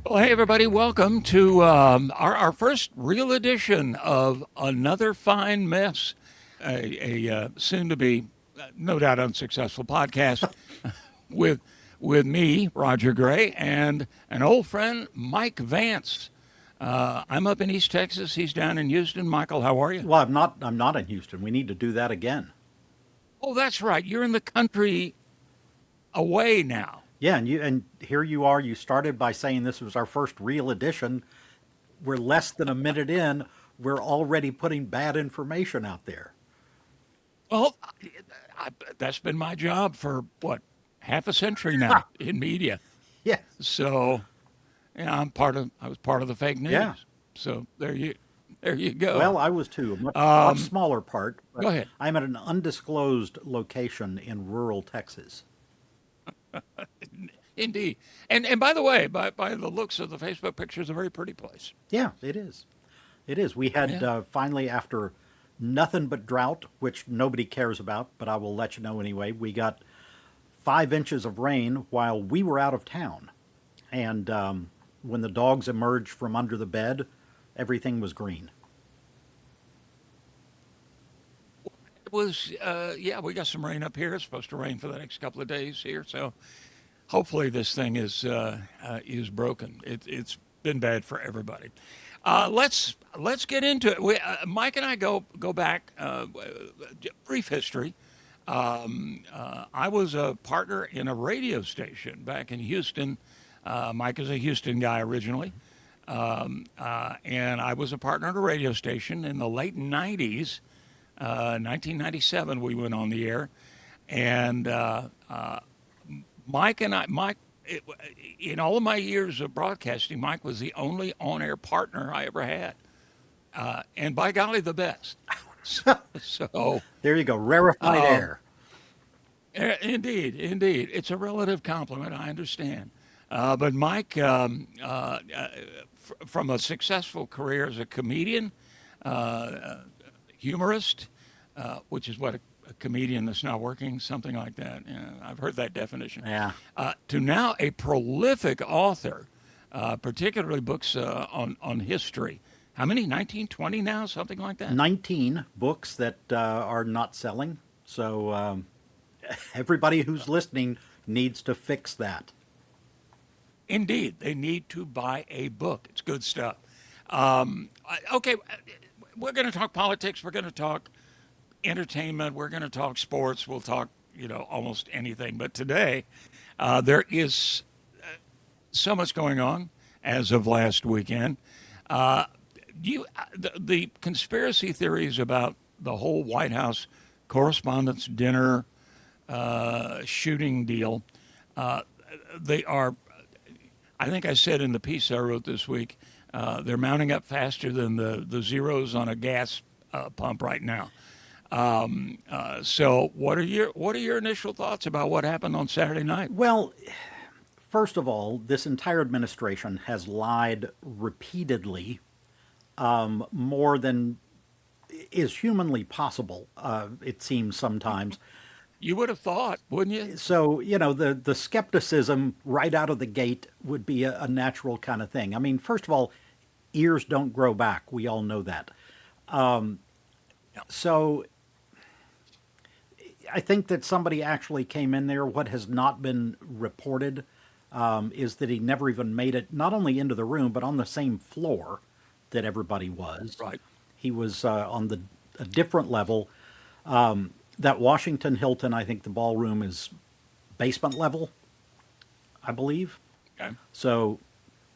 Well, hey, everybody, welcome to our first real edition of Another Fine Mess, a soon to be, no doubt, unsuccessful podcast with, with me, Roger Gray, and an old friend, Mike Vance. I'm up in East Texas. He's down in Houston. Michael, how are you? Well, I'm not in Houston. We need to do that again. Oh, that's right. You're in the country away now. Yeah, and here you are. You started by saying this was our first real edition. We're less than a minute in. We're already putting bad information out there. Well, that's been my job for what, half a century now in media. Yes. So, yeah, I was part of the fake Yeah. news. So there you go. Well, I was too. A much smaller part, Go but ahead. I'm at an undisclosed location in rural Texas. Indeed. And by the way, by the looks of the Facebook pictures, a very pretty place. Yeah, it is. It is. We had Yeah. finally, after nothing but drought, which nobody cares about, but I will let you know anyway, we got 5 inches of rain while we were out of town. And when the dogs emerged from under the bed, everything was green. It was, yeah, we got some rain up here. It's supposed to rain for the next couple of days here. So hopefully this thing is broken. It's been bad for everybody. Let's get into it. Mike and I go back brief history. I was a partner in a radio station back in Houston. Mike is a Houston guy originally, and I was a partner at a radio station in the late '90s. 1997, we went on the air, and Mike, in all of my years of broadcasting, Mike was the only on-air partner I ever had, and by golly, the best. So, There you go, rarefied um, air. indeed, it's a relative compliment. I understand, but Mike, from a successful career as a comedian, humorist, which is what a comedian that's not working, something like that. Yeah, I've heard that definition. Yeah. To now a prolific author, particularly books on history. How many? 19, 20 now, something like that. 19 books that are not selling. So everybody who's listening needs to fix that. Indeed, they need to buy a book. It's good stuff. Okay, we're going to talk politics. We're going to talk entertainment. We're going to talk sports. We'll talk, almost anything. But today, there is so much going on as of last weekend. The conspiracy theories about the whole White House Correspondents' Dinner shooting deal, they are, I think I said in the piece I wrote this week, they're mounting up faster than the zeros on a gas pump right now. So what are your initial thoughts about what happened on Saturday night? Well, first of all, this entire administration has lied repeatedly, more than is humanly possible, it seems sometimes. You would have thought, wouldn't you? So, the skepticism right out of the gate would be a natural kind of thing. I mean, first of all, ears don't grow back. We all know that. So I think that somebody actually came in there. What has not been reported is that he never even made it, not only into the room, but on the same floor that everybody was. Right. He was on a different level. That Washington Hilton, I think the ballroom is basement level, I believe. Okay. So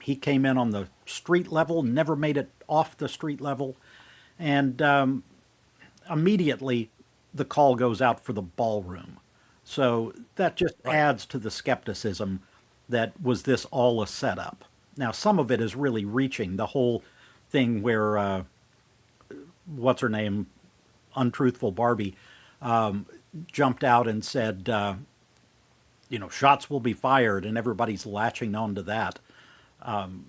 he came in on the street level, never made it off the street level, and immediately the call goes out for the ballroom. So that just Right. adds to the skepticism that was this all a setup. Now, some of it is really reaching the whole thing where what's her name, untruthful Barbie, jumped out and said, shots will be fired, and everybody's latching on to that. I mean,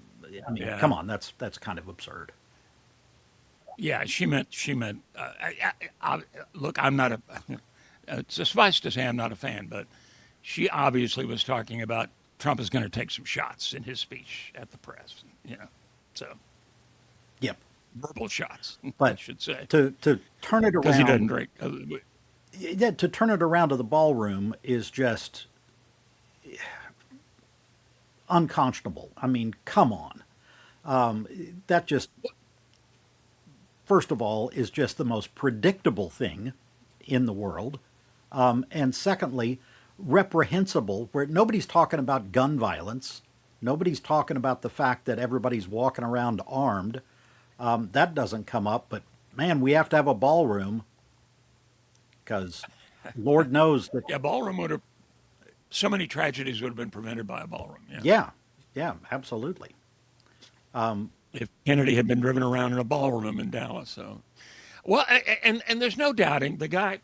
Yeah. come on, that's kind of absurd. Yeah, she meant. Look, I'm not a. Suffice to say, I'm not a fan, but she obviously was talking about Trump is going to take some shots in his speech at the press. So Yep. verbal shots, I But should say, to turn it because he doesn't around, drink. yeah, to turn it around to the ballroom is just unconscionable. I mean, come on. That just, first of all, is just the most predictable thing in the world. And secondly, reprehensible, where nobody's talking about gun violence. Nobody's talking about the fact that everybody's walking around armed. That doesn't come up, but man, we have to have a ballroom because Lord knows that. Yeah, ballroom would have. So many tragedies would have been prevented by a ballroom. Yeah. Yeah, yeah, absolutely. If Kennedy had been driven around in a ballroom in Dallas. So, well, and there's no doubting the guy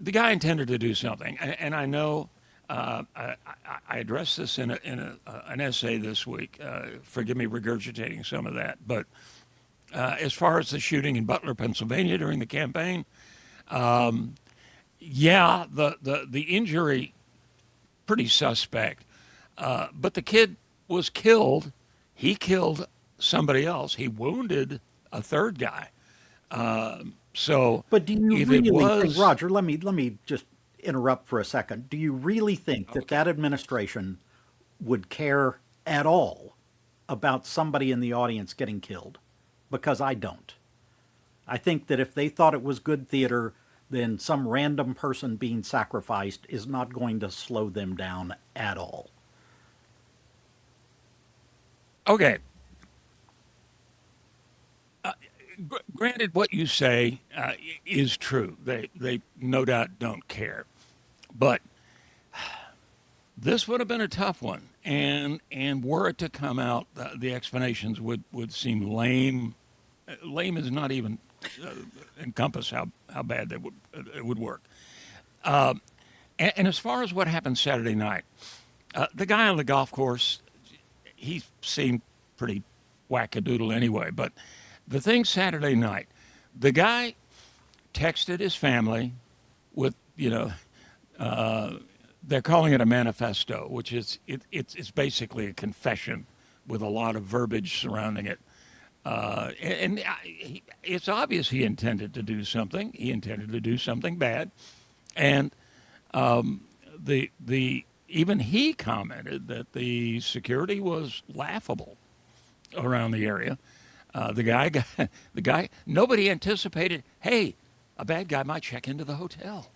intended to do something, and I know. I addressed this in an essay this week. Forgive me regurgitating some of that, but as far as the shooting in Butler, Pennsylvania during the campaign, yeah, the injury pretty suspect, but the kid was killed. He killed somebody else. He wounded a third guy. So, But do you if it really think, was Roger? Let me just interrupt for a second. Do you really think that okay, that administration would care at all about somebody in the audience getting killed? Because I don't. I think that if they thought it was good theater, then some random person being sacrificed is not going to slow them down at all. okay. Granted, what you say is true. They no doubt don't care, but this would have been a tough one, and were it to come out, the explanations would seem lame. Lame is not even uh, encompass how bad it would work. And as far as what happened Saturday night, the guy on the golf course, he seemed pretty wackadoodle anyway. But the thing Saturday night, the guy texted his family with, they're calling it a manifesto, which is it's basically a confession with a lot of verbiage surrounding it. It's obvious he intended to do something. He intended to do something bad, and the even he commented that the security was laughable around the area. The guy, nobody anticipated. Hey, a bad guy might check into the hotel.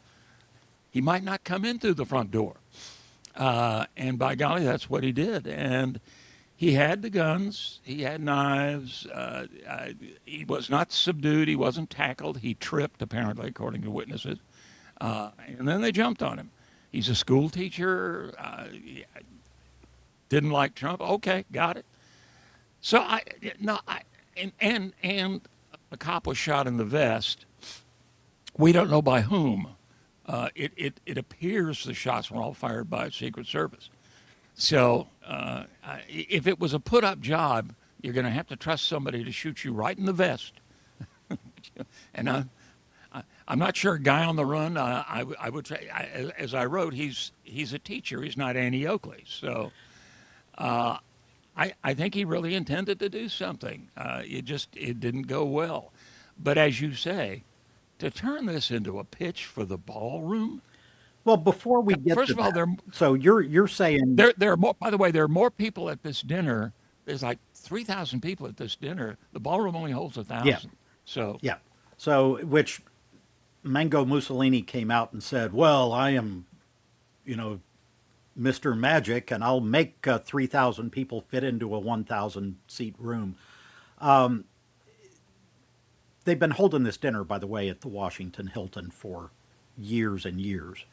He might not come in through the front door. And by golly, that's what he did. And he had the guns. He had knives. He was not subdued. He wasn't tackled. He tripped, apparently, according to witnesses. And then they jumped on him. He's a school teacher. Didn't like Trump. Okay, got it. So I no I and a cop was shot in the vest. We don't know by whom. It appears the shots were all fired by Secret Service. So if it was a put up job, you're going to have to trust somebody to shoot you right in the vest. And I'm not sure. Guy on the run. I would say, as I wrote, he's a teacher. He's not Annie Oakley. So I think he really intended to do something. It didn't go well. But as you say, to turn this into a pitch for the ballroom. Well, before we get First to of all, that, so you're saying, there are more. By the way, there are more people at this dinner. There's like 3,000 people at this dinner. The ballroom only holds yeah, 1,000. So yeah. So which Mango Mussolini came out and said, "Well, I am, you know, Mr. Magic, and I'll make 3,000 people fit into a 1,000 seat room." They've been holding this dinner, by the way, at the Washington Hilton for years and years.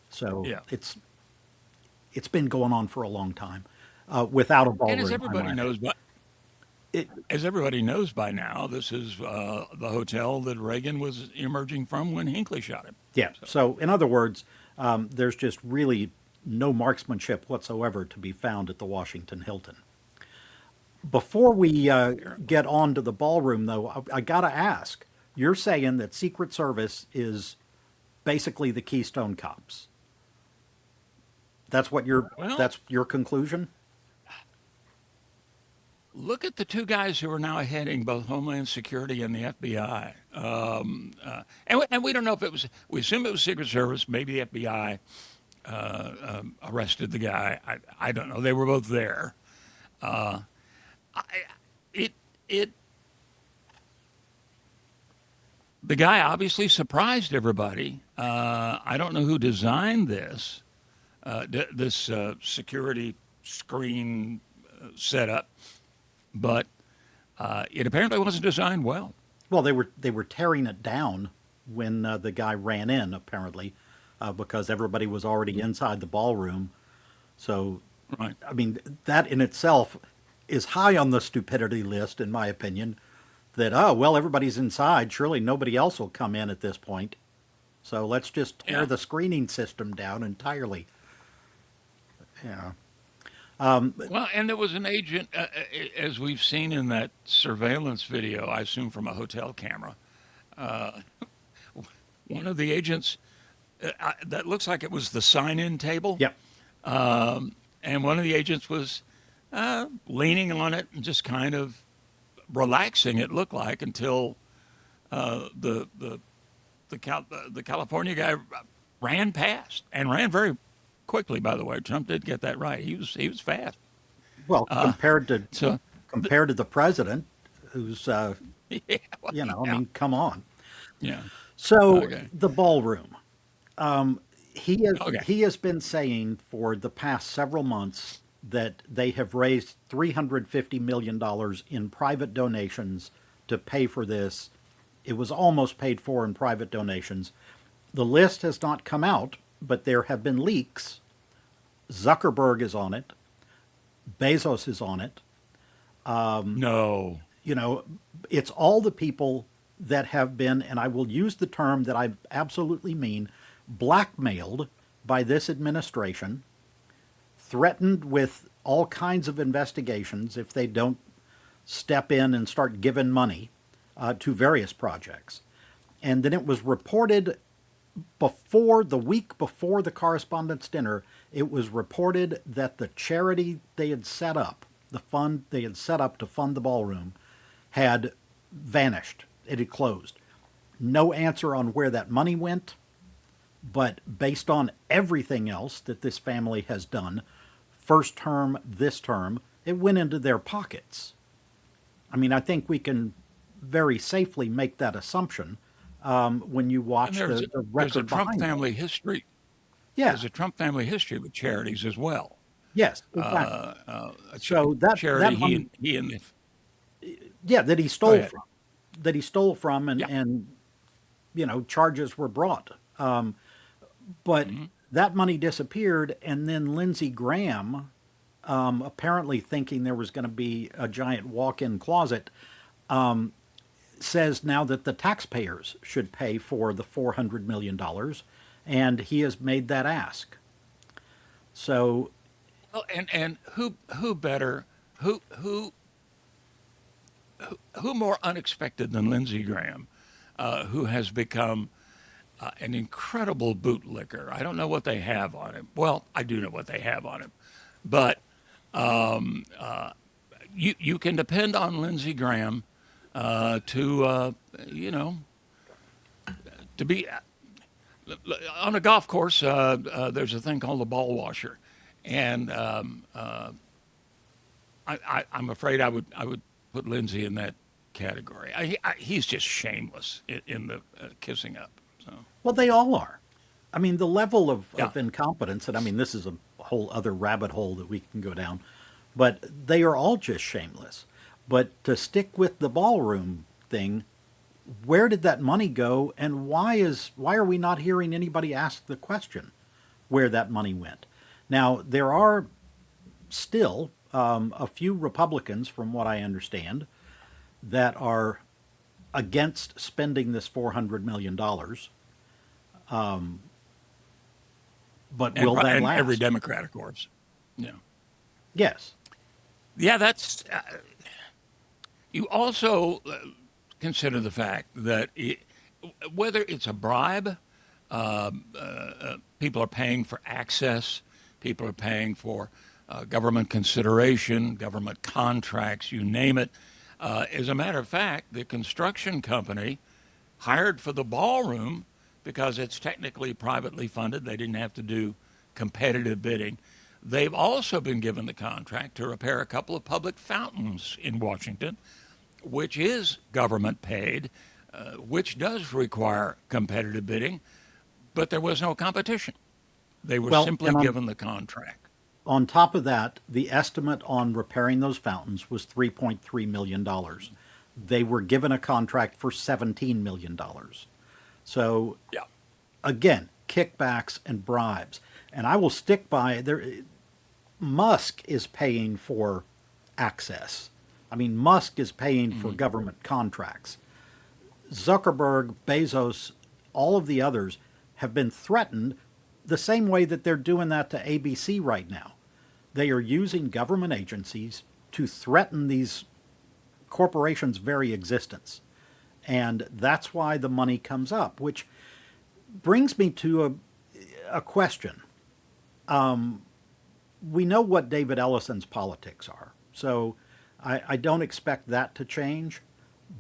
So yeah. it's been going on for a long time without a And as ballroom. everybody knows, but It, as everybody knows by now, this is the hotel that Reagan was emerging from when Hinckley shot him. yeah. So in other words, there's just really no marksmanship whatsoever to be found at the Washington Hilton. Before we get on to the ballroom, though, I got to ask. You're saying that Secret Service is basically the Keystone Cops. Well, that's your conclusion? look at the two guys who are now heading both Homeland Security and the FBI. And we don't know if it was, we assume it was Secret Service, maybe the FBI arrested the guy. I don't know. They were both there. I, it, it, the guy obviously surprised everybody. I don't know who designed this security screen setup, but it apparently wasn't designed well. Well, they were tearing it down when the guy ran in, apparently, because everybody was already inside the ballroom. So, Right. I mean, that in itself is high on the stupidity list, in my opinion. That, oh, well, everybody's inside. Surely nobody else will come in at this point. So let's just tear Yeah. the screening system down entirely. Yeah. Well, and there was an agent, as we've seen in that surveillance video, I assume from a hotel camera. One of the agents, that looks like it was the sign-in table, Yep. and one of the agents was leaning on it and just kind of relaxing. It looked like until the California guy ran past and ran very quickly. By the way, Trump did get that right. He was fast. Well, So compared to the president, who's yeah, well, I yeah, mean, come on. yeah. So Okay, the ballroom. okay. He has been saying for the past several months that they have raised $350 million in private donations to pay for this. It was almost paid for in private donations. The list has not come out, but there have been leaks. Zuckerberg is on it. Bezos is on it. No, You know, it's all the people that have been, and I will use the term that I absolutely mean, blackmailed by this administration, threatened with all kinds of investigations if they don't step in and start giving money to various projects. And then it was reported the week before the correspondence dinner, it was reported that the charity they had set up, the fund they had set up to fund the ballroom, had vanished. It had closed. No answer on where that money went, but based on everything else that this family has done, first term, this term, it went into their pockets. I mean, I think we can very safely make that assumption when you and watch the there's a record Trump behind it. family history. Yeah, There's a Trump family history with charities as well. yes, exactly. A So that charity money, he and the, yeah, that he go stole ahead. from, and Yeah. charges were brought. But Hmm. that money disappeared, and then Lindsey Graham, apparently thinking there was going to be a giant walk-in closet, says now that the taxpayers should pay for the $400 million, and he has made that ask. So, Well, and who better who more unexpected than Lindsey Graham, who has become an incredible bootlicker. I don't know what they have on him. Well, I do know what they have on him, but you can depend on Lindsey Graham to to be on a golf course. There's a thing called the ball washer, and I'm afraid I would put Lindsey in that category. He's just shameless in the kissing up. So well, they all are. I mean, the level yeah, of incompetence, and I mean, this is a whole other rabbit hole that we can go down, but they are all just shameless. But to stick with the ballroom thing, where did that money go, and why are we not hearing anybody ask the question where that money went? Now, there are still a few Republicans, from what I understand, that are against spending this $400 million. But will that and every last? Democrat, of course. Yeah, Yes. yeah. That's you also consider the fact that whether it's a bribe, people are paying for access People are paying for government consideration, government contracts, you name it. As a matter of fact, the construction company hired for the ballroom because it's technically privately funded. They didn't have to do competitive bidding. They've also been given the contract to repair a couple of public fountains in Washington, which is government paid, which does require competitive bidding, but there was no competition. They were Well, simply and given the contract. on top of that, the estimate on repairing those fountains was $3.3 million. They were given a contract for $17 million. So Yeah. again, kickbacks and bribes. And I will stick by there. Musk is paying for access. I mean, Musk is paying for government contracts. Zuckerberg, Bezos, all of the others have been threatened the same way that they're doing that to ABC right now. They are using government agencies to threaten these corporations' very existence. And that's why the money comes up, which brings me to a question. We know what David Ellison's politics are, so I don't expect that to change.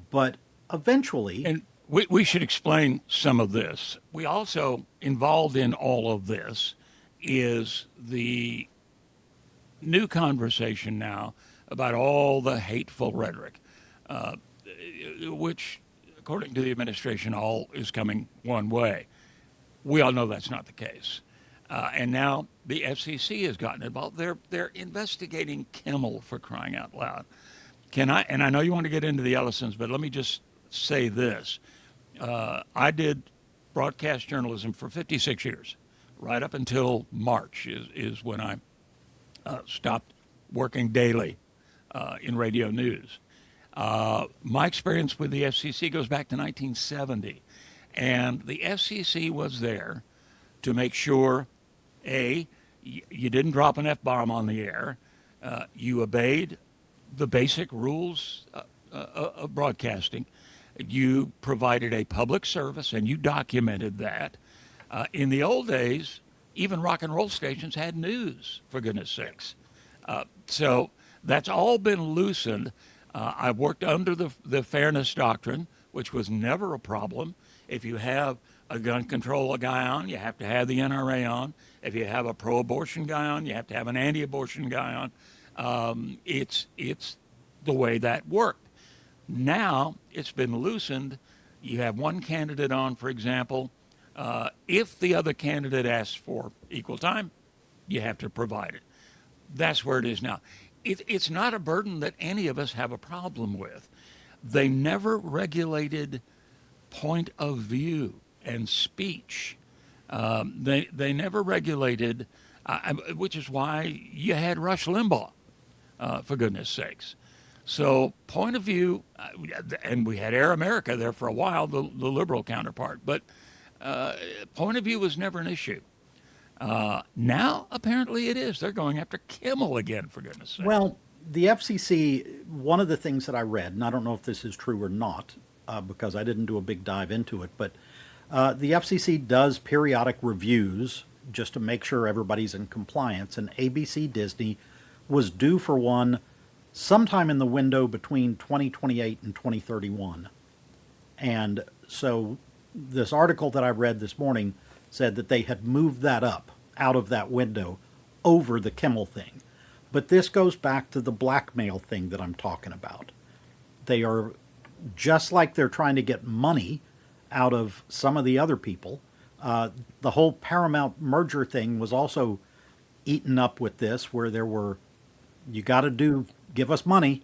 But eventually, And we should explain some of this. We also, involved in all of this, is the new conversation now about all the hateful rhetoric, which, according to the administration, all is coming one way. We all know that's not the case. And now the FCC has gotten involved. They're investigating Kimmel, for crying out loud. And I know you want to get into the Ellisons, but let me just say this. I did broadcast journalism for 56 years, right up until March is when I stopped working daily in radio news. My experience with the FCC goes back to 1970, and the FCC was there to make sure, A, you didn't drop an F-bomb on the air, you obeyed the basic rules of broadcasting, you provided a public service, and you documented that. In the old days, even rock and roll stations had news, for goodness sakes. So that's all been loosened. I've worked under the fairness doctrine, which was never a problem. If you have a gun control guy on, you have to have the NRA on. If you have a pro-abortion guy on, you have to have an anti-abortion guy on. It's the way that worked. Now it's been loosened. You have one candidate on, for example. If the other candidate asks for equal time, you have to provide it. That's where it is now. It's not a burden that any of us have a problem with. They never regulated point of view and speech. They never regulated, which is why you had Rush Limbaugh, for goodness sakes. So point of view, and we had Air America there for a while, the liberal counterpart, but point of view was never an issue. Now, apparently it is. They're going after Kimmel again, for goodness sake. well, the FCC, one of the things that I read, and I don't know if this is true or not, because I didn't do a big dive into it, but the FCC does periodic reviews just to make sure everybody's in compliance, and ABC Disney was due for one sometime in the window between 2028 and 2031. And so this article that I read this morning said that they had moved that up out of that window over the Kimmel thing. But this goes back to the blackmail thing that I'm talking about. They are, just like they're trying to get money out of some of the other people, the whole Paramount merger thing was also eaten up with this, where there were, you got to give us money,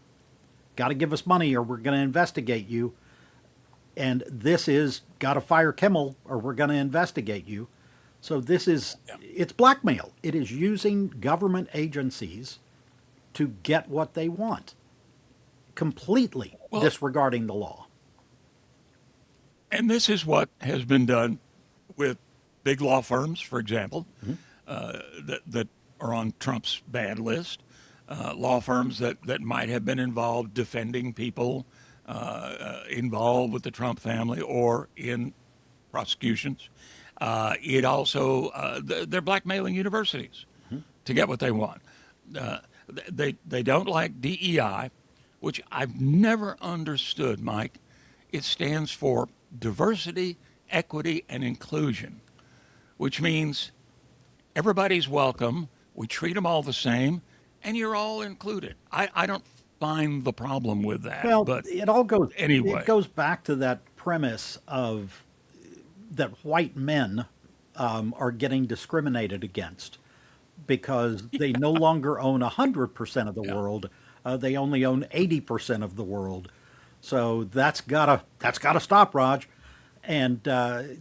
got to give us money or we're going to investigate you. And this is, got to fire Kimmel or we're going to investigate you. So this is, it's blackmail. It is using government agencies to get what they want, completely disregarding the law. And this is what has been done with big law firms, for example, that are on Trump's bad list. Law firms that might have been involved defending people involved with the Trump family or in prosecutions. It also, they're blackmailing universities. to get what they want. They don't like DEI, which I've never understood, Mike. It stands for diversity, equity, and inclusion, which means everybody's welcome. We treat them all the same, and you're all included. I don't find the problem with that. Well, But it anyway, goes back to that premise of that white men are getting discriminated against because they no longer own 100% of the yeah, world. They only own 80% of the world. So that's gotta stop, Raj. And I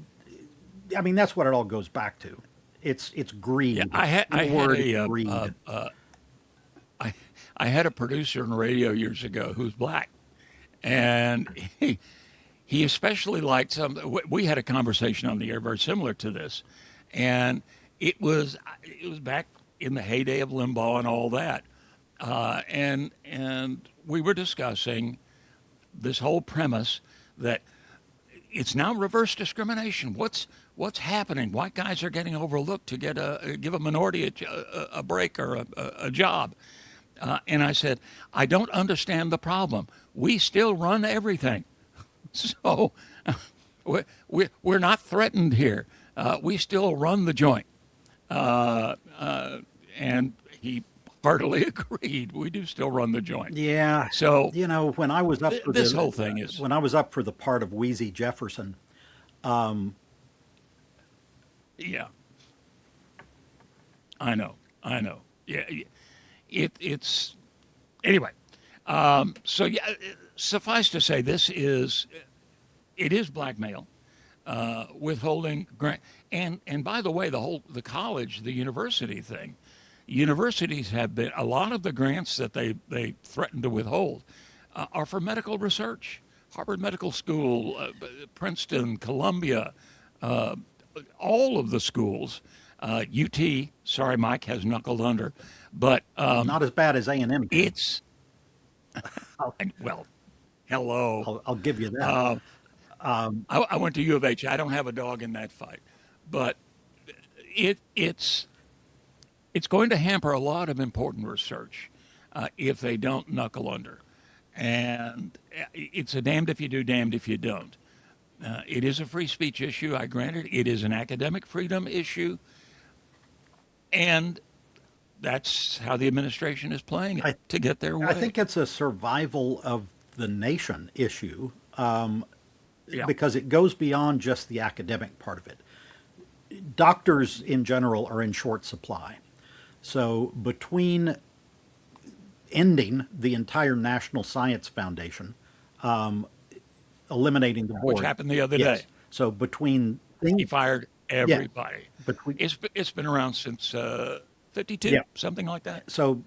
mean that's what it all goes back to. It's yeah. greed. I The had word is greed. I, I had a producer in radio years ago who's black, and he especially liked some. We had a conversation on the air very similar to this, and it was back in the heyday of Limbaugh and all that, and we were discussing this whole premise that it's now reverse discrimination. What's happening? White guys are getting overlooked to give a minority a break or a job. And I said, I don't understand the problem. We still run everything. So we're not threatened here. We still run the joint. And he heartily agreed. We do still run the joint. Yeah, So when I was up for this the whole thing is, when I was up for the part of Wheezy Jefferson, yeah, I know. Yeah, it's anyway. So yeah, suffice to say, it is blackmail, withholding grant, and by the way, the college, the university thing, universities have been a lot of the grants that they threaten to withhold are for medical research. Harvard Medical School, Princeton, Columbia, all of the schools. UT, sorry, Mike has knuckled under, but not as bad as A&M did. it's well, hello. I'll give you that. I went to U of H. I don't have a dog in that fight, but it's going to hamper a lot of important research if they don't knuckle under, and it's a damned if you do, damned if you don't. It is a free speech issue. I grant it. It is an academic freedom issue, and that's how the administration is playing I it to get their I way. think it's a survival of the nation issue Yeah, because it goes beyond just the academic part of it. Doctors in general are in short supply. So between ending the entire National Science Foundation, eliminating the which board, happened the other yes. day. So between He things, fired yeah, everybody. between It's been around since 52, yeah. something like that. So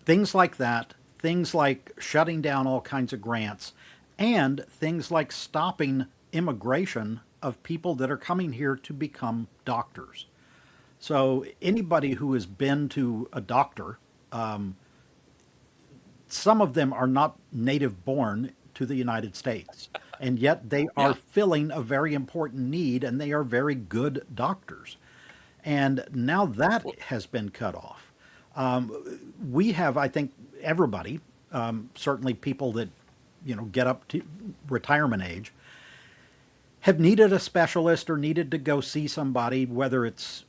things like that, things like shutting down all kinds of grants, and things like stopping immigration of people that are coming here to become doctors. So anybody who has been to a doctor, some of them are not native born to the United States, and yet they are Yeah. filling a very important need, and they are very good doctors. And now that Well, has been cut off. We have, I think, everybody, certainly people that get up to retirement age, have needed a specialist or needed to go see somebody, whether it's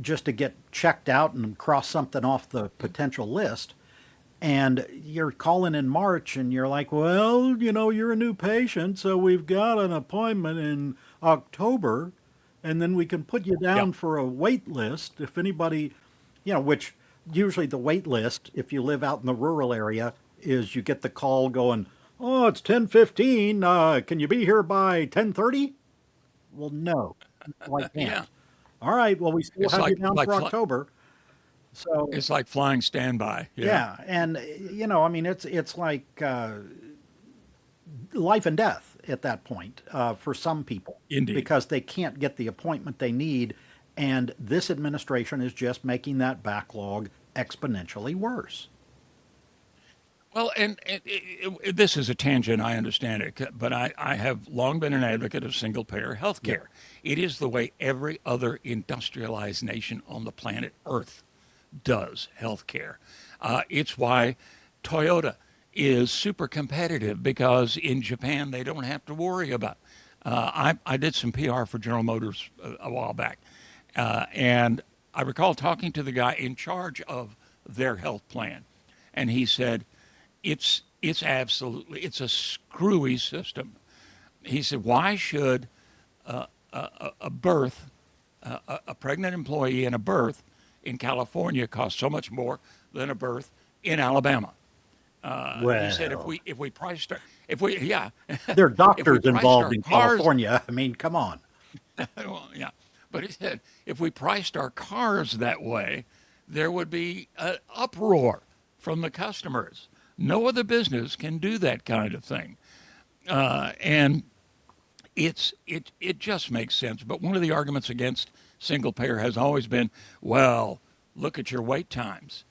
just to get checked out and cross something off the potential list. And you're calling in March and you're like, well, you're a new patient, so we've got an appointment in October, and then we can put you yeah, down for a wait list if anybody, which usually the wait list, if you live out in the rural area, is you get the call going, oh, it's 10:15. Can you be here by 10:30? Well, no, I yeah. can't. All right, well, we still It's have you like down for October. So, it's like flying standby. Yeah, yeah, and I mean, it's like life and death at that point for some people indeed. because they can't get the appointment they need, and this administration is just making that backlog exponentially worse. Well, this is a tangent. I understand it, but I have long been an advocate of single payer health Yeah, care. It is the way every other industrialized nation on the planet Earth does healthcare. It's why Toyota is super competitive because in Japan they don't have to worry about. I did some PR for General Motors a while back, and I recall talking to the guy in charge of their health plan, and he said, "It's absolutely it's a screwy system." He said, "Why should a birth, a pregnant employee and a birth in California cost so much more than a birth in Alabama?" He said, Well, if we priced our, if we yeah, there are if we doctors priced involved our in cars, California. I mean, come on. well, yeah, but he said if we priced our cars that way, there would be an uproar from the customers. No other business can do that kind of thing, and it just makes sense. But one of the arguments against single payer has always been, well, look at your wait times.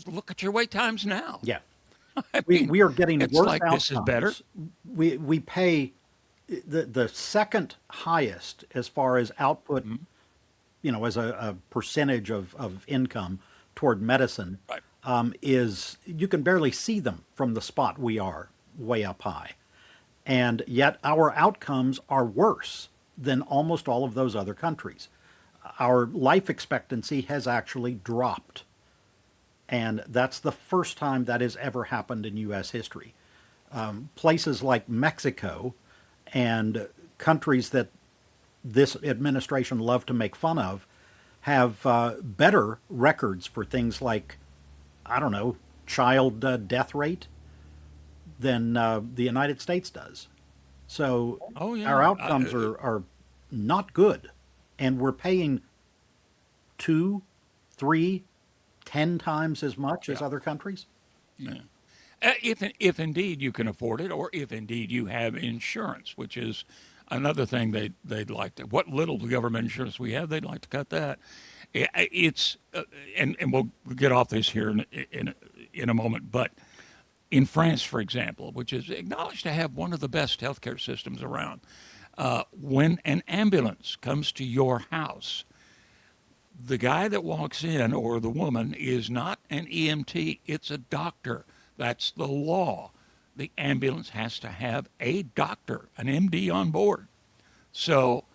Look at your wait times now. Yeah. I We mean, we are getting it's worse like this is better. outcomes. We pay the second highest as far as output, as a percentage of income toward medicine, Right. is you can barely see them from the spot we are way up high. And yet our outcomes are worse than almost all of those other countries. Our life expectancy has actually dropped. And that's the first time that has ever happened in U.S. history. Places like Mexico and countries that this administration loved to make fun of have better records for things like, I don't know, child death rate than the United States does. So Oh our yeah. outcomes are not good. And we're paying two, three, 10 times as much as Yeah. other countries. Yeah. If indeed you can afford it, or if indeed you have insurance, which is another thing they'd like to. What little government insurance we have, they'd like to cut that. It's and we'll get off this here in a moment, but in France, for example, which is acknowledged to have one of the best healthcare systems around, when an ambulance comes to your house, the guy that walks in or the woman is not an EMT, it's a doctor. That's the law. The ambulance has to have a doctor, an MD on board. So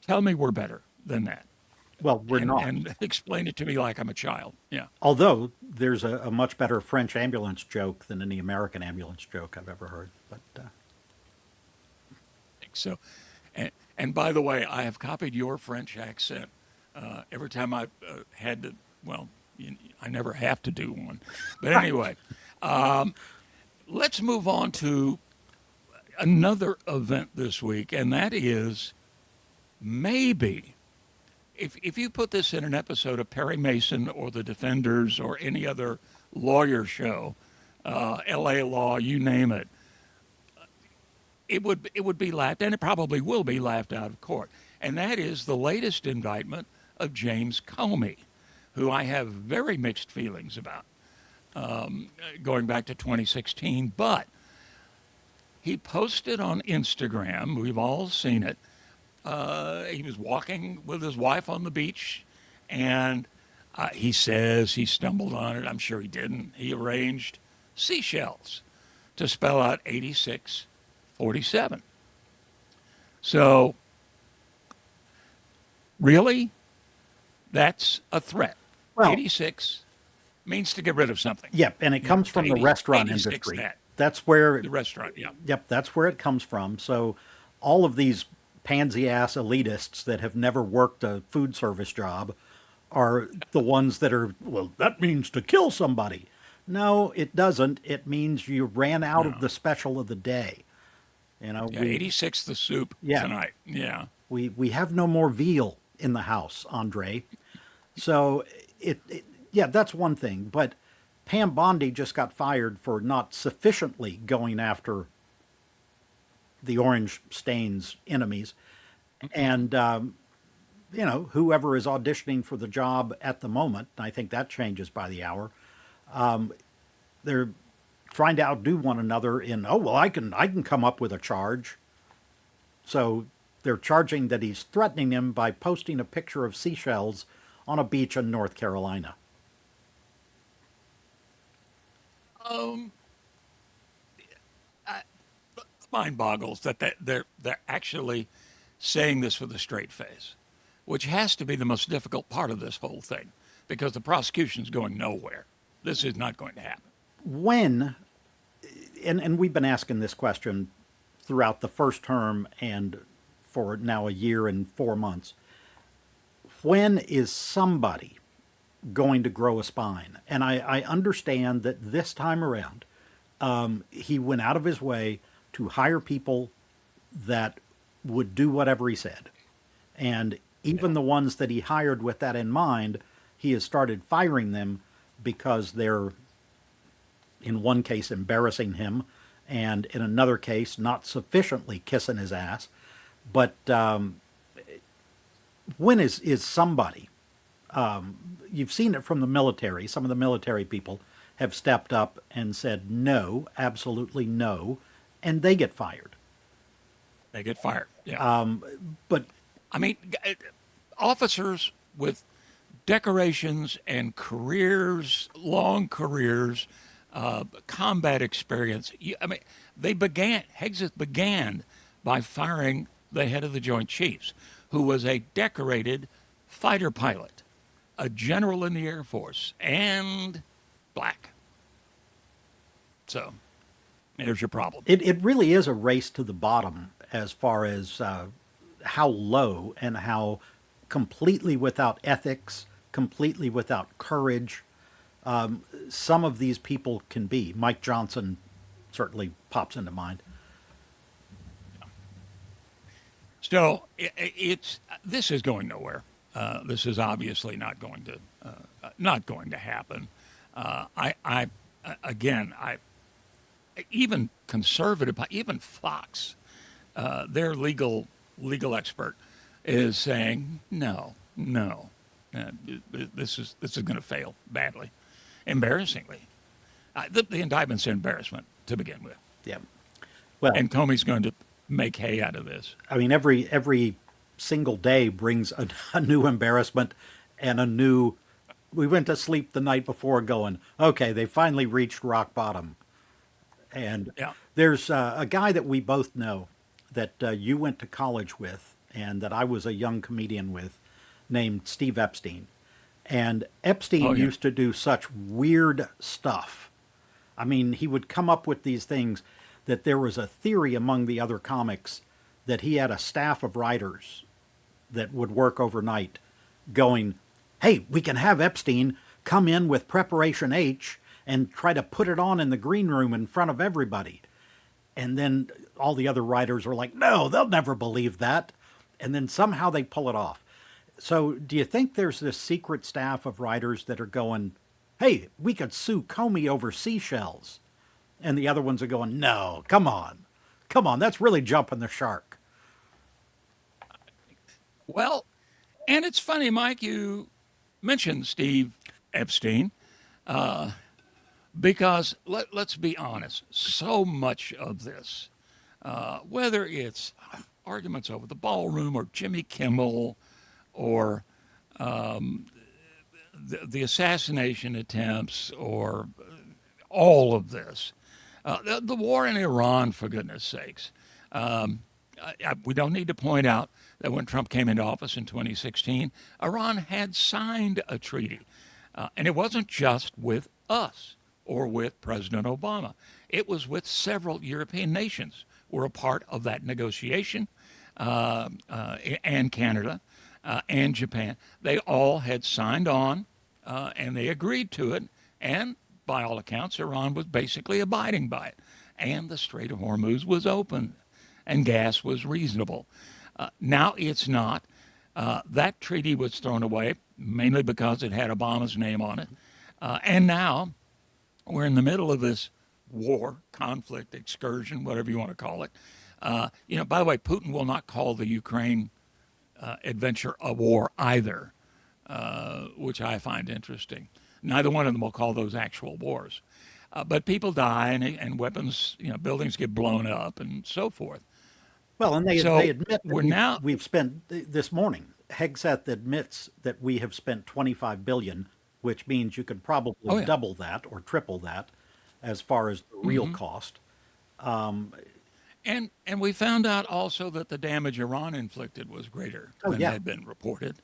tell me we're better than that, Well, we're not. and explain it to me like I'm a child. Yeah. Although there's a much better French ambulance joke than any American ambulance joke I've ever heard. But So, and by the way, I have copied your French accent every time I've had to. Well, I never have to do one, but anyway, let's move on to another event this week, and that is maybe if you put this in an episode of Perry Mason or The Defenders or any other lawyer show, L.A. Law, you name it, it would be laughed, and it probably will be laughed out of court. And that is the latest indictment of James Comey, who I have very mixed feelings about, going back to 2016. But he posted on Instagram, we've all seen it. He was walking with his wife on the beach, and he says he stumbled on it. I'm sure he didn't. He arranged seashells to spell out 8647. So, really, that's a threat. well, 86 means to get rid of something. yep, and it Yeah, comes so from the restaurant 86 industry. that. That's where, The restaurant, yeah. yep, that's where it comes from. So all of these pansy ass elitists that have never worked a food service job are the ones that are, well, that means to kill somebody. No, it doesn't. It means you ran out of No. the special of the day. Yeah, We 86 the soup Yeah. tonight. Yeah. we have no more veal in the house, Andre. So yeah, that's one thing. But Pam Bondi just got fired for not sufficiently going after the orange stains enemies, and whoever is auditioning for the job at the moment, I think that changes by the hour. They're trying to outdo one another in, oh well, I can come up with a charge. So they're charging that he's threatening him by posting a picture of seashells on a beach in North Carolina? Um, I, Mind boggles that they're actually saying this with a straight face, which has to be the most difficult part of this whole thing, because the prosecution's going nowhere. This is not going to happen. When, and we've been asking this question throughout the first term and for now a year and 4 months, when is somebody going to grow a spine? And I understand that this time around, he went out of his way to hire people that would do whatever he said. And even the ones that he hired with that in mind, he has started firing them because they're, in one case, embarrassing him, and in another case, not sufficiently kissing his ass. But when is somebody, you've seen it from the military, some of the military people have stepped up and said no, absolutely no, and they get fired. They get fired. Yeah. But I mean, officers with decorations and careers, long careers, combat experience. I mean, Hegseth began by firing the head of the Joint Chiefs, who was a decorated fighter pilot, a general in the Air Force, and black. So there's your problem. it really is a race to the bottom as far as how low and how completely without ethics, completely without courage, some of these people can be. Mike Johnson certainly pops into mind. So this is going nowhere. This is obviously not going to happen. Again, even conservative, even Fox, their legal expert, is saying no. This is going to fail badly, embarrassingly. The indictment's an embarrassment to begin with. Yeah. Well, And Comey's going to make hay out of this. I mean, every single day brings a new embarrassment and a new. We went to sleep the night before going, okay, they finally reached rock bottom. And Yeah. there's a guy that we both know that you went to college with and that I was a young comedian with named Steve Epstein. And Epstein Oh, yeah. used to do such weird stuff. I mean, he would come up with these things that there was a theory among the other comics that he had a staff of writers that would work overnight going, hey, we can have Epstein come in with Preparation H and try to put it on in the green room in front of everybody. And then all the other writers are like, no, they'll never believe that. And then somehow they pull it off. So do you think there's this secret staff of writers that are going, hey, we could sue Comey over seashells? And the other ones are going, no, come on, that's really jumping the shark. Well, and it's funny, Mike, you mentioned Steve Epstein, because let's be honest, so much of this, whether it's arguments over the ballroom or Jimmy Kimmel or the assassination attempts or all of this, the war in Iran, for goodness sakes. We don't need to point out that when Trump came into office in 2016, Iran had signed a treaty. And it wasn't just with us or with President Obama. It was with several European nations who were a part of that negotiation, and Canada and Japan. They all had signed on, and they agreed to it. And by all accounts, Iran was basically abiding by it. And the Strait of Hormuz was open, and gas was reasonable. Now it's not. That treaty was thrown away, mainly because it had Obama's name on it. And now we're in the middle of this war, conflict, excursion, whatever you want to call it. By the way, Putin will not call the Ukraine adventure a war either, which I find interesting. Neither one of them will call those actual wars. But people die and weapons, buildings get blown up and so forth. Well, and they So admit that we're now, we've spent this morning. Hegseth admits that we have spent 25 billion, which means you could Oh probably yeah. double that or triple that as far as the real Hmm. cost. And we found out also that the damage Iran inflicted was greater Oh than yeah. had been reported.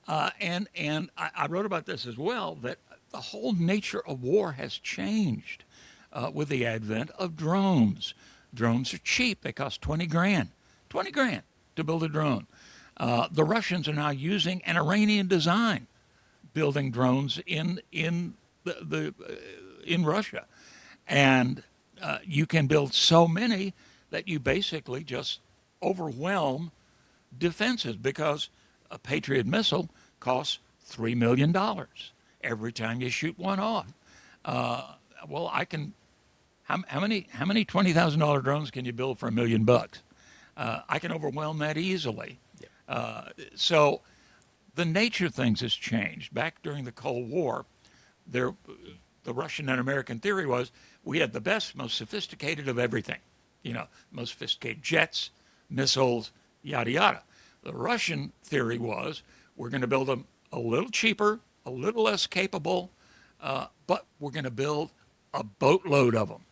And I wrote about this as well, that the whole nature of war has changed with the advent of drones. Drones are cheap; they cost 20 grand, 20 grand to build a drone. The Russians are now using an Iranian design, building drones in Russia, and you can build so many that you basically just overwhelm defenses because a Patriot missile costs $3 million every time you shoot one off. Well, I can. How many $20,000 drones can you build for $1 million? I can overwhelm that easily. So the nature of things has changed. Back during the Cold War, there, the Russian and American theory was we had the best, most sophisticated of everything. Most sophisticated jets, missiles, yada yada. The Russian theory was we're going to build them a little cheaper, a little less capable, but we're going to build a boatload of them.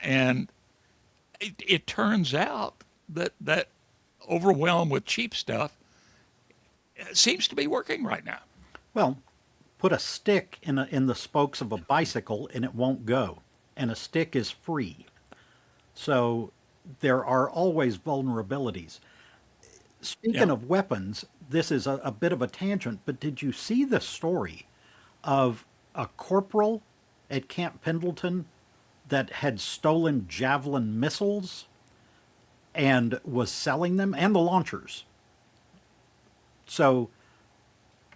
And it turns out that overwhelm with cheap stuff seems to be working right now. Well, put a stick in the spokes of a bicycle and it won't go. And a stick is free. So there are always vulnerabilities. Speaking Yeah. of weapons, this is a bit of a tangent, but did you see the story of a corporal at Camp Pendleton that had stolen Javelin missiles and was selling them and the launchers? So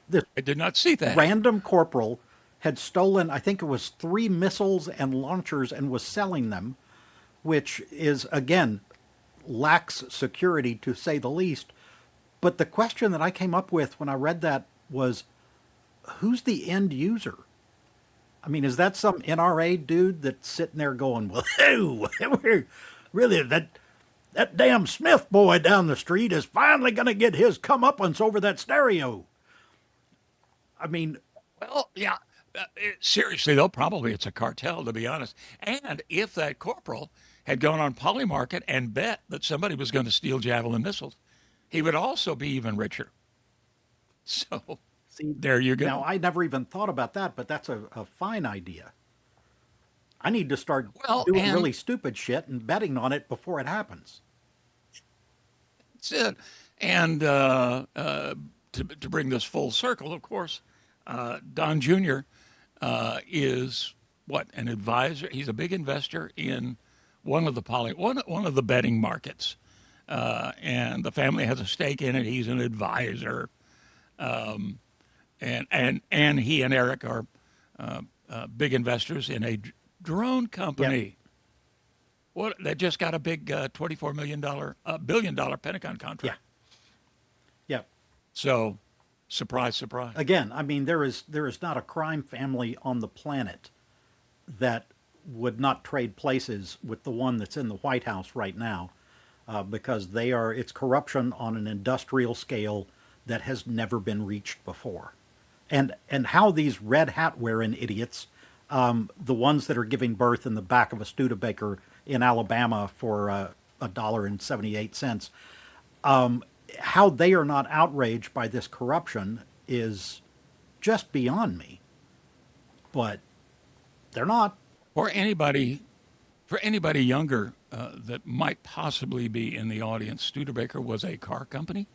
this I did not see that. random corporal had stolen, I think it was 3 missiles and launchers and was selling them, which is, again, lacks security to say the least. But the question that I came up with when I read that was, who's the end user? I mean, is that some NRA dude that's sitting there going, well, we're really that damn Smith boy down the street is finally going to get his comeuppance over that stereo. I mean, Well, yeah. Seriously, though, probably it's a cartel, to be honest. And if that corporal had gone on Polymarket and bet that somebody was going to steal Javelin missiles, he would also be even richer. So see, there you now go. I never even thought about that, but that's a fine idea. I need to start Well, doing and really stupid shit and betting on it before it happens. that's it. And to bring this full circle, of course, Don Jr. Is what, an advisor. He's a big investor in one of the betting markets, and the family has a stake in it. He's an advisor, and he and Eric are big investors in a drone Yep. company. What, they just got a big $24 billion Pentagon Yeah. contract. Yep. So, surprise, surprise. Again, I mean, there is not a crime family on the planet that would not trade places with the one that's in the White House right now, because it's corruption on an industrial scale that has never been reached before. And how these red hat wearing idiots, the ones that are giving birth in the back of a Studebaker in Alabama for $1.78, how they are not outraged by this corruption is just beyond me. But they're not. For anybody, for anybody younger that might possibly be in the audience, Studebaker was a car company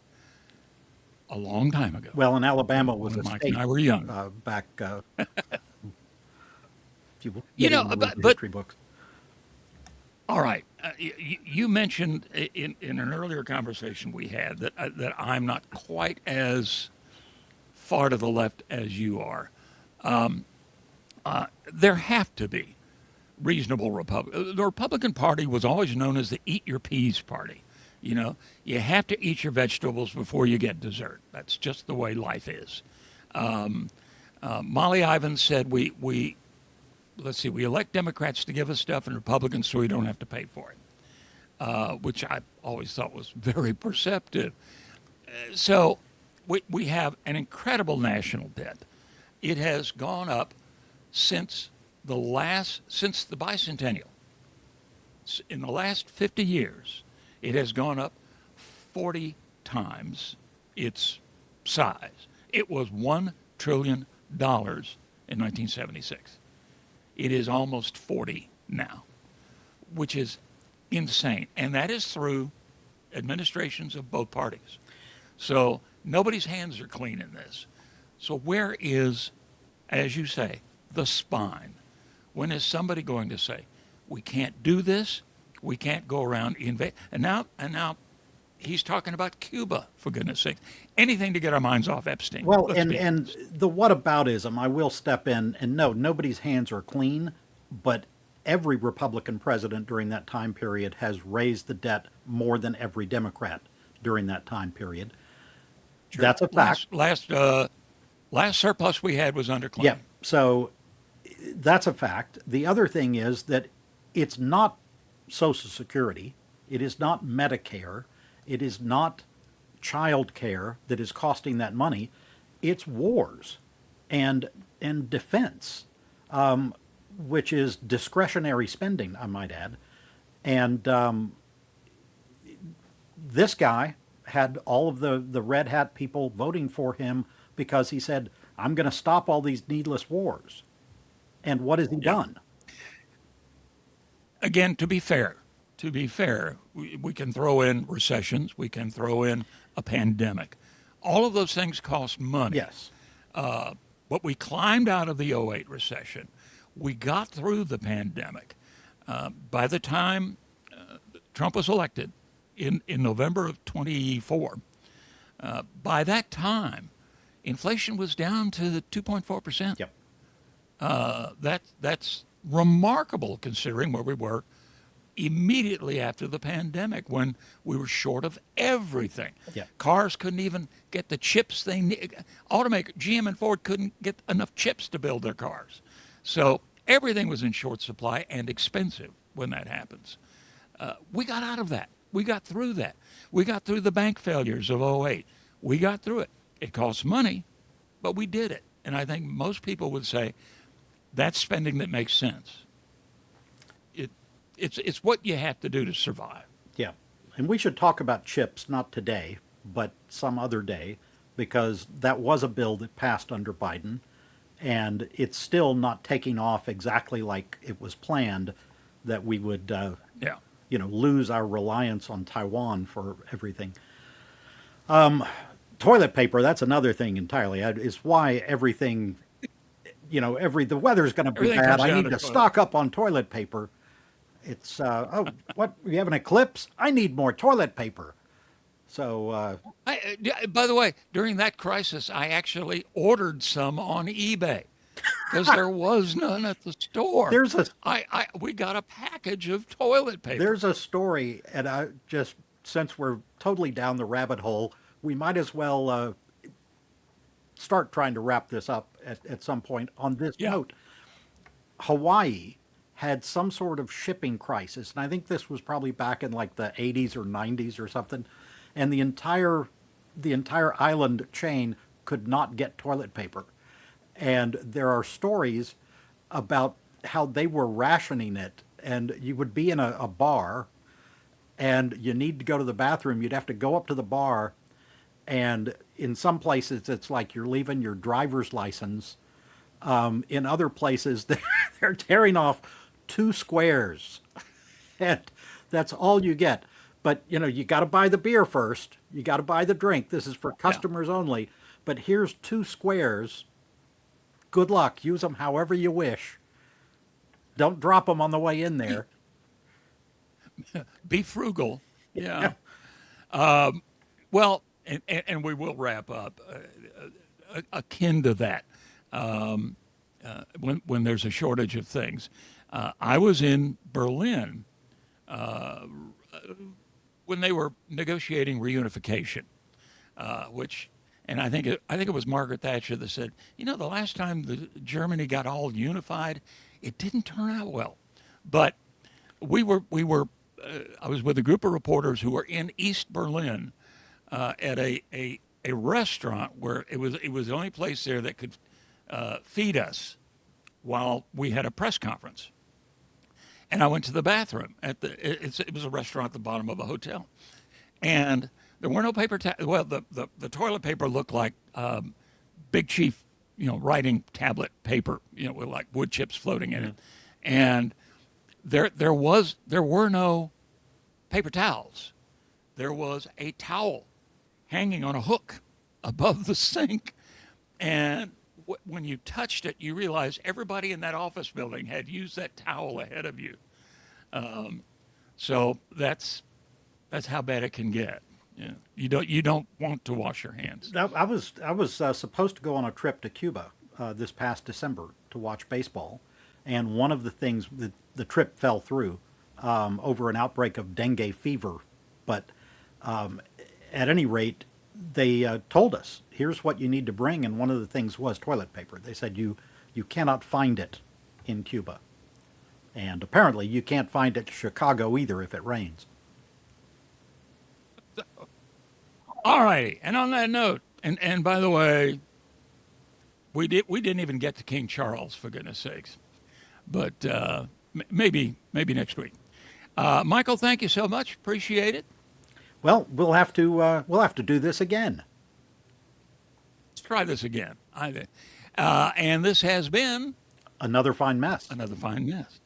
a long time ago Well, in Alabama when was a Mike and state I were young. back. If you You get know, into but, the but history books. all right, you mentioned in an earlier conversation we had that I'm not quite as far to the left as you are. There have to be reasonable Republic. The Republican Party was always known as the eat your peas party. You have to eat your vegetables before you get dessert. That's just the way life is. Molly Ivins said we let's see, we elect Democrats to give us stuff and Republicans so we don't have to pay for it, which I always thought was very perceptive. So we have an incredible national debt. It has gone up since since the bicentennial. In the last 50 years, it has gone up 40 times its size. It was $1 trillion in 1976. It is almost 40 now, which is insane. And that is through administrations of both parties. So nobody's hands are clean in this. So where is, as you say, the spine? When is somebody going to say, we can't do this, we can't go around invade? And now he's talking about Cuba, for goodness sake. Anything to get our minds off Epstein. Well, Let's and be and honest. the whataboutism, I will step in and no, nobody's hands are clean, but every Republican president during that time period has raised the debt more than every Democrat during that time period. That's a fact. Last surplus we had was under Yeah. Clinton. So that's a fact. The other thing is that it's not Social Security, it is not Medicare, it is not child care that is costing that money. It's wars and defense, which is discretionary spending, I might add. And this guy had all of the red hat people voting for him because he said, I'm going to stop all these needless wars. And what has he Yeah. done? Again, to be fair, we can throw in recessions, we can throw in a pandemic. All of those things cost money. Yes. But we climbed out of the '08 recession. We got through the pandemic. By the time Trump was elected in November of 24, by that time, inflation was down to the 2.4%. Yep. That's remarkable considering where we were immediately after the pandemic when we were short of everything. Yeah. Cars couldn't even get the chips they need. Automaker GM and Ford couldn't get enough chips to build their cars. So everything was in short supply and expensive when that happens. We got out of that. We got through that. We got through the bank failures of '08. We got through it. It cost money, but we did it. And I think most people would say that's spending that makes sense. It's what you have to do to survive. Yeah. And we should talk about chips, not today, but some other day, because that was a bill that passed under Biden, and it's still not taking off exactly like it was planned, that we would, Yeah. lose our reliance on Taiwan for everything. Toilet paper, that's another thing entirely. Is why everything, the weather's going to be Everything bad. comes I down need to to toilet. stock up on toilet paper. It's, what, you have an eclipse? I need more toilet paper. So, By the way, during that crisis, I actually ordered some on eBay because there was none at the store. there's a We got a package of toilet paper. there's a story, and I just, since we're totally down the rabbit hole, we might as well start trying to wrap this up at some point on this Yeah. note. Hawaii had some sort of shipping crisis, and I think this was probably back in like the 80s or 90s or something, and the entire island chain could not get toilet paper. And there are stories about how they were rationing it, and you would be in a bar and you need to go to the bathroom. You'd have to go up to the bar, and in some places it's like you're leaving your driver's license. In other places they're tearing off 2 squares and that's all you get. But you got to buy the beer first, you got to buy the drink, this is for customers only, but here's 2 squares. Good luck, use them however you wish, don't drop them on the way in there. Be frugal. Yeah. Well, and we will wrap up akin to that. When there's a shortage of things, I was in Berlin when they were negotiating reunification, and I think it was Margaret Thatcher that said, the last time Germany got all unified, it didn't turn out well. But we were I was with a group of reporters who were in East Berlin at a restaurant where it was the only place there that could feed us while we had a press conference. And I went to the bathroom at it was a restaurant at the bottom of a hotel, and there were no paper well, the toilet paper looked like Big Chief, writing tablet paper, with like wood chips floating in it, and there were no paper towels. There was a towel hanging on a hook above the sink, and when you touched it, you realized everybody in that office building had used that towel ahead of you. So that's how bad it can get. Yeah. You don't want to wash your hands. I was supposed to go on a trip to Cuba this past December to watch baseball, and one of the things the trip fell through over an outbreak of dengue fever. But at any rate, they told us, here's what you need to bring, and one of the things was toilet paper. They said you cannot find it in Cuba, and apparently you can't find it in Chicago either if it rains. All righty. And on that note, and by the way, we didn't even get to King Charles, for goodness sakes. But maybe next week. Michael, thank you so much. Appreciate it. Well, we'll have to do this again. Let's try this again. And this has been Another fine mess. another fine mess.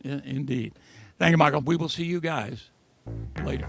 Yeah, indeed. Thank you, Michael. We will see you guys later.